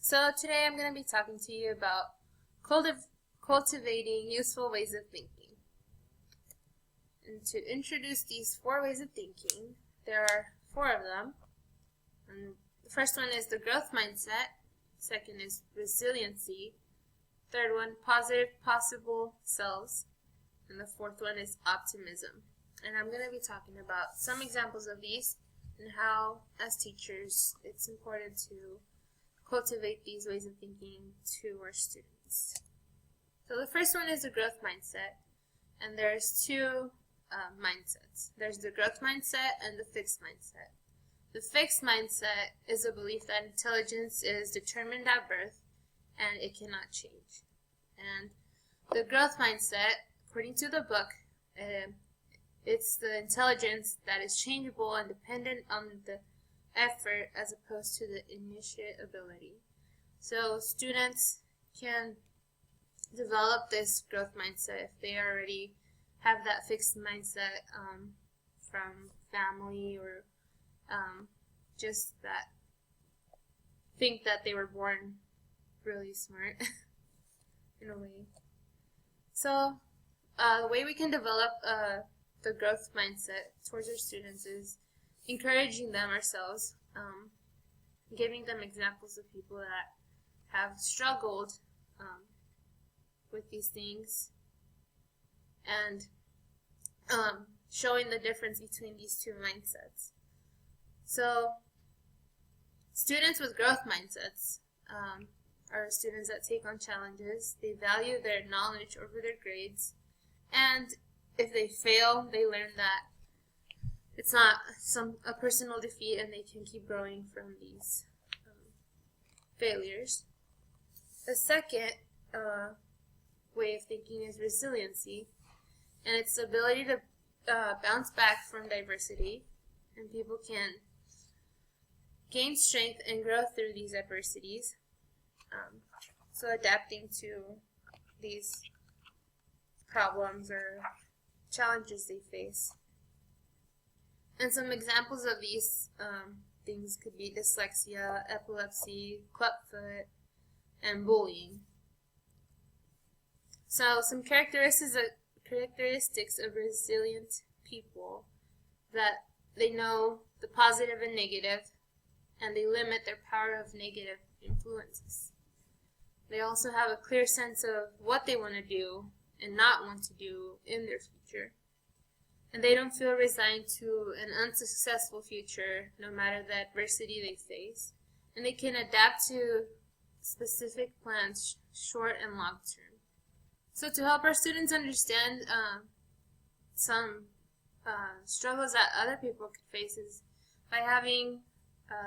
So today I'm going to be talking to you about cultivating useful ways of thinking. And to introduce these 4 ways of thinking, there are 4 of them. And the first one is the growth mindset. Second is resiliency. Third one, positive possible selves. And the 4th one is optimism. And I'm going to be talking about some examples of these and how, as teachers, it's important to cultivate these ways of thinking to our students. So the first one is the growth mindset, and there's 2 mindsets. There's the growth mindset and the fixed mindset. The fixed mindset is a belief that intelligence is determined at birth and it cannot change. And the growth mindset, according to the book, it's the intelligence that is changeable and dependent on the effort as opposed to the initiate ability. So students can develop this growth mindset if they already have that fixed mindset from family or just that think that they were born really smart in a way. So the way we can develop the growth mindset towards our students is encouraging them ourselves, giving them examples of people that have struggled with these things, and showing the difference between these 2 mindsets. So students with growth mindsets are students that take on challenges. They value their knowledge over their grades, and if they fail, they learn that it's not a personal defeat and they can keep growing from these failures. The second way of thinking is resiliency, and it's the ability to bounce back from diversity, and people can gain strength and grow through these adversities. So adapting to these problems or challenges they face. And some examples of these things could be dyslexia, epilepsy, clubfoot, and bullying. So some characteristics of resilient people, that they know the positive and negative, and they limit their power of negative influences. They also have a clear sense of what they want to do and not want to do in their future. And they don't feel resigned to an unsuccessful future, no matter the adversity they face. And they can adapt to specific plans, short and long term. So to help our students understand some struggles that other people could face is by having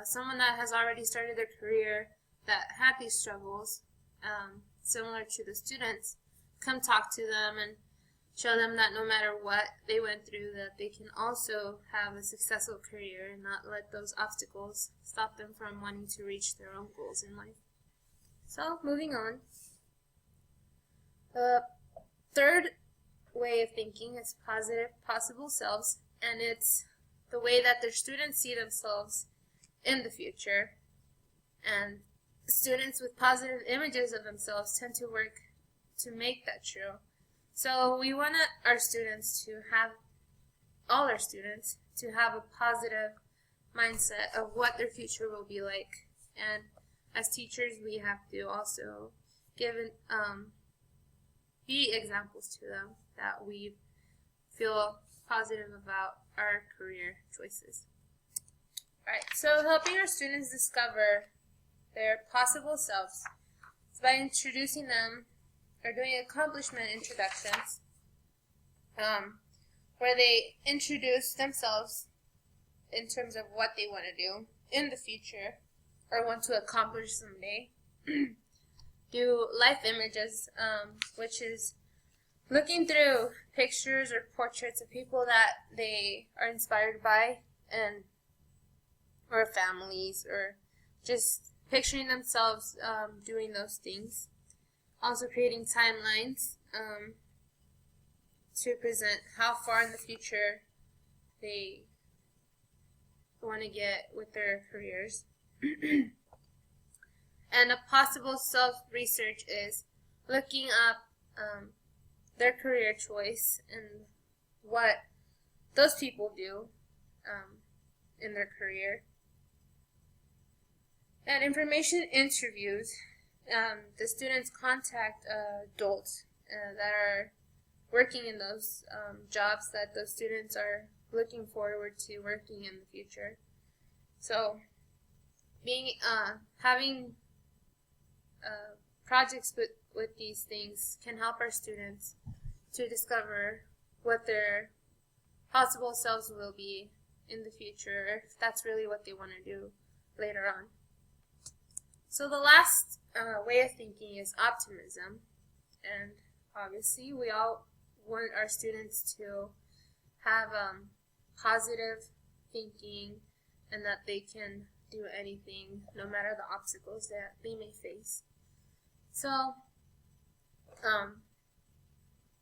someone that has already started their career that had these struggles, similar to the students, come talk to them and show them that no matter what they went through, that they can also have a successful career and not let those obstacles stop them from wanting to reach their own goals in life. So, moving on. The third way of thinking is positive possible selves, and it's the way that their students see themselves in the future. And students with positive images of themselves tend to work to make that true. So we want our students to have, all our students, to have a positive mindset of what their future will be like. And as teachers, we have to also give be examples to them that we feel positive about our career choices. Alright, so helping our students discover their possible selves is by introducing them or doing accomplishment introductions, where they introduce themselves in terms of what they want to do in the future or want to accomplish someday. Do life images, which is looking through pictures or portraits of people that they are inspired by, and or families, or just picturing themselves doing those things. Also creating timelines to present how far in the future they want to get with their careers. And a possible self-research is looking up their career choice and what those people do in their career. At information interviews, the students contact adults that are working in those jobs that those students are looking forward to working in the future. So, having projects with these things can help our students to discover what their possible selves will be in the future, if that's really what they want to do later on. So the last way of thinking is optimism, and obviously we all want our students to have positive thinking and that they can do anything no matter the obstacles that they may face. So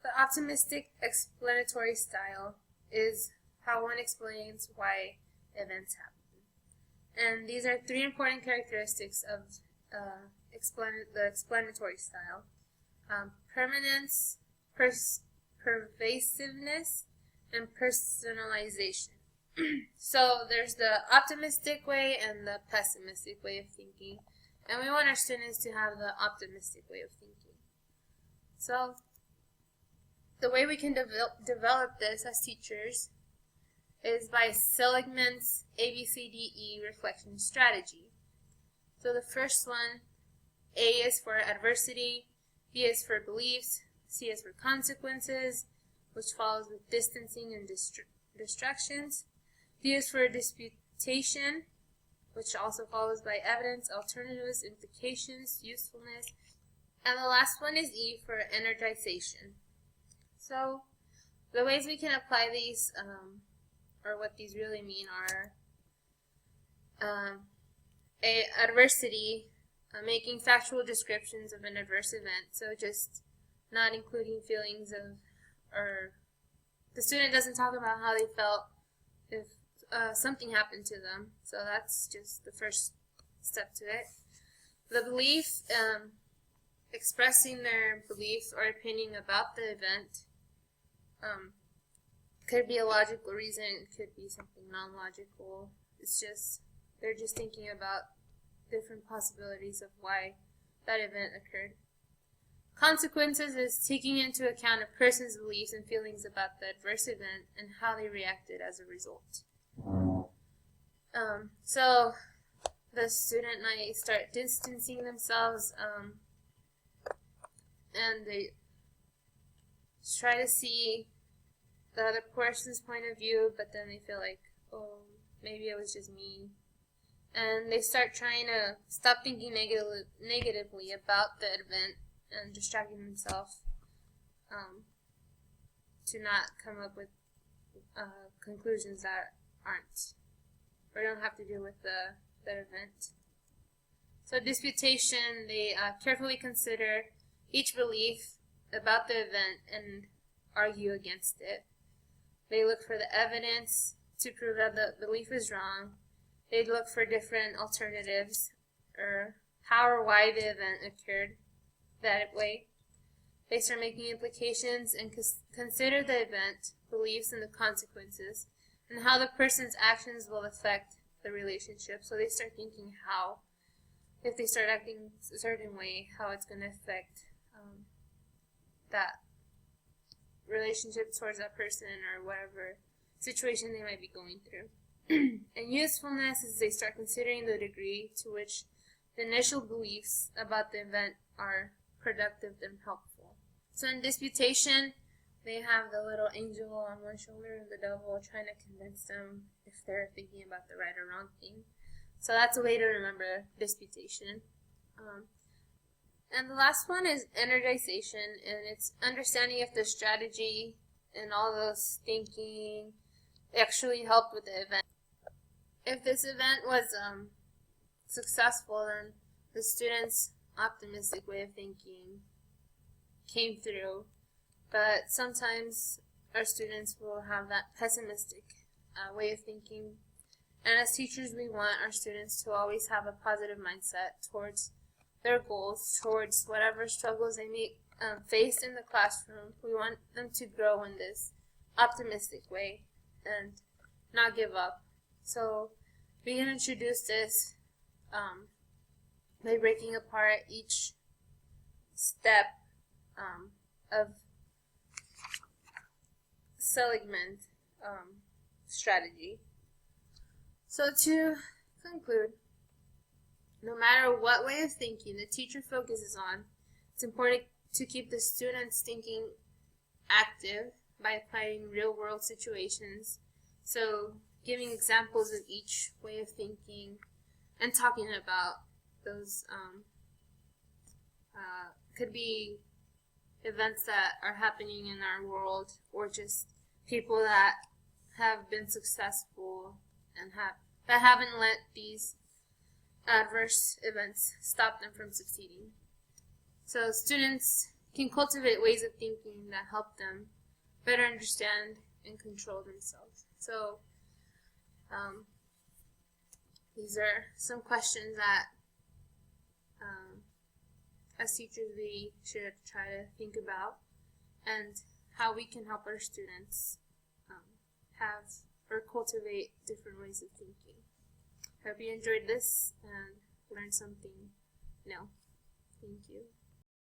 the optimistic explanatory style is how one explains why events happen. And these are three important characteristics of the explanatory style: permanence, pervasiveness, and personalization. So there's the optimistic way and the pessimistic way of thinking, and we want our students to have the optimistic way of thinking. So the way we can develop this as teachers is by Seligman's ABCDE reflection strategy. So the first one, A is for adversity, B is for beliefs, C is for consequences, which follows with distancing and distractions. D is for disputation, which also follows by evidence, alternatives, implications, usefulness. And the last one is E for energization. So the ways we can apply these, or what these really mean, are adversity, making factual descriptions of an adverse event, so just not including feelings of, or the student doesn't talk about how they felt if something happened to them, so that's just the first step to it. The belief, expressing their beliefs or opinion about the event, could be a logical reason, it could be something non-logical. It's just, they're just thinking about different possibilities of why that event occurred. Consequences is taking into account a person's beliefs and feelings about the adverse event and how they reacted as a result. So the student might start distancing themselves, and they try to see the other person's point of view, but then they feel like, oh, maybe it was just me. And they start trying to stop thinking negatively about the event and distracting themselves to not come up with conclusions that aren't, or don't have to do with the event. So disputation, they carefully consider each belief about the event and argue against it. They look for the evidence to prove that the belief is wrong. They look for different alternatives, or how or why the event occurred that way. They start making implications and consider the event, beliefs, and the consequences, and how the person's actions will affect the relationship. So they start thinking how, if they start acting a certain way, how it's going to affect that relationship towards that person or whatever situation they might be going through. And usefulness is they start considering the degree to which the initial beliefs about the event are productive and helpful. So in disputation, they have the little angel on one shoulder and the devil trying to convince them if they're thinking about the right or wrong thing. So that's a way to remember disputation. And the last one is energization, and it's understanding if the strategy and all those thinking actually helped with the event. If this event was successful, then the student's optimistic way of thinking came through. But sometimes our students will have that pessimistic way of thinking. And as teachers, we want our students to always have a positive mindset towards their goals towards whatever struggles they may face in the classroom. We want them to grow in this optimistic way and not give up. So we can introduce this by breaking apart each step of Seligman strategy. So to conclude, no matter what way of thinking the teacher focuses on, it's important to keep the students' thinking active by applying real-world situations. So giving examples of each way of thinking and talking about those could be events that are happening in our world, or just people that have been successful and haven't let these adverse events stop them from succeeding. So students can cultivate ways of thinking that help them better understand and control themselves. So these are some questions that as teachers we should try to think about, and how we can help our students have or cultivate different ways of thinking. Hope you enjoyed this and learned something new. Thank you.